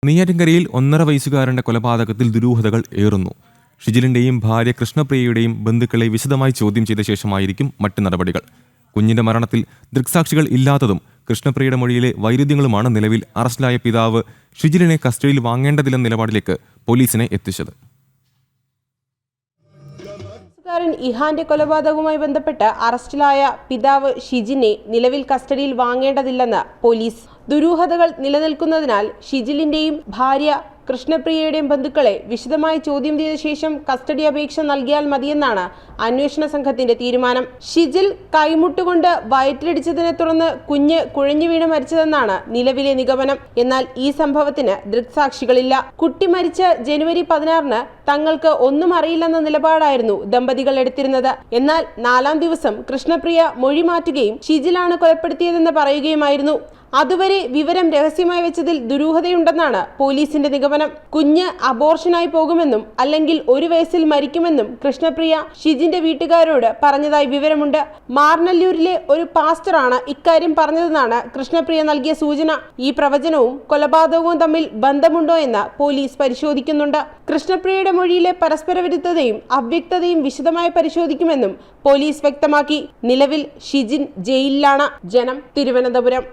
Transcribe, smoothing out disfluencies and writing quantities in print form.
നെയ്യാറ്റിൻകരയിൽ 1.5 വയസ്സുകാരന്റെ കൊലപാതകത്തിൽ ദുരൂഹതകൾ ഏറുന്നു. ഷിജിലിന്റെയും ഭാര്യ കൃഷ്ണപ്രിയയുടെയും ബന്ധുക്കളെ വിശദമായി ചോദ്യം ചെയ്ത ശേഷമായിരിക്കും മറ്റ് നടപടികൾ. കുഞ്ഞിന്റെ മരണത്തിൽ ദൃക്സാക്ഷികൾ ഇല്ലാത്തതും കൃഷ്ണപ്രിയയുടെ മൊഴിയിലെ വൈരുദ്ധ്യങ്ങളുമാണ് നിലവിൽ അറസ്റ്റിലായ പിതാവ് ഷിജിലിനെ കസ്റ്റഡിയിൽ വാങ്ങേണ്ടതില്ലെന്ന നിലപാടിലേക്ക് പോലീസിനെ എത്തിച്ചത്. ഇഹാന്റെ കൊലപാതകവുമായി ബന്ധപ്പെട്ട് അറസ്റ്റിലായ പിതാവ് ഷിജിനെ നിലവിൽ കസ്റ്റഡിയിൽ വാങ്ങേണ്ടതില്ലെന്ന് പോലീസ്. ദുരൂഹതകൾ നിലനിൽക്കുന്നതിനാൽ ഷിജിലിന്റെയും ഭാര്യ കൃഷ്ണപ്രിയയുടെയും ബന്ധുക്കളെ വിശദമായി ചോദ്യം ചെയ്ത ശേഷം കസ്റ്റഡി അപേക്ഷ നൽകിയാൽ മതിയെന്നാണ് അന്വേഷണ സംഘത്തിന്റെ തീരുമാനം. ഷിജിൽ കൈമുട്ടുകൊണ്ട് വയറ്റിലിടിച്ചതിനെ തുടർന്ന് കുഞ്ഞ് കുഴഞ്ഞു വീണ് മരിച്ചതെന്നാണ് നിലവിലെ നിഗമനം. എന്നാൽ ഈ സംഭവത്തിന് ദൃക്സാക്ഷികളില്ല. കുട്ടി മരിച്ച ജനുവരി 16-ന് തങ്ങൾക്ക് ഒന്നും അറിയില്ലെന്ന നിലപാടായിരുന്നു ദമ്പതികൾ എടുത്തിരുന്നത്. എന്നാൽ 4-ാം ദിവസം കൃഷ്ണപ്രിയ മൊഴി മാറ്റുകയും ഷിജിലാണ് കൊലപ്പെടുത്തിയതെന്ന് പറയുകയുമായിരുന്നു. അതുവരെ വിവരം രഹസ്യമായി വെച്ചതിൽ ദുരൂഹതയുണ്ടെന്നാണ് പോലീസിന്റെ നിഗമനം. കുഞ്ഞ് അബോർഷനായി പോകുമെന്നും അല്ലെങ്കിൽ 1 വയസ്സിൽ മരിക്കുമെന്നും കൃഷ്ണപ്രിയ ഷിജിന്റെ വീട്ടുകാരോട് പറഞ്ഞതായി വിവരമുണ്ട്. മാർനല്ലൂരിലെ ഒരു പാസ്റ്ററാണ് ഇക്കാര്യം പറഞ്ഞതെന്നാണ് കൃഷ്ണപ്രിയ നൽകിയ സൂചന. ഈ പ്രവചനവും കൊലപാതകവും തമ്മിൽ ബന്ധമുണ്ടോ എന്ന് പോലീസ് പരിശോധിക്കുന്നുണ്ട്. കൃഷ്ണപ്രിയയുടെ മൊഴിയിലെ പരസ്പര വിരുദ്ധതയും അവ്യക്തതയും വിശദമായി പരിശോധിക്കുമെന്നും പോലീസ് വ്യക്തമാക്കി. നിലവിൽ ഷിജിൻ ജയിലിലാണ്. ജനം, തിരുവനന്തപുരം.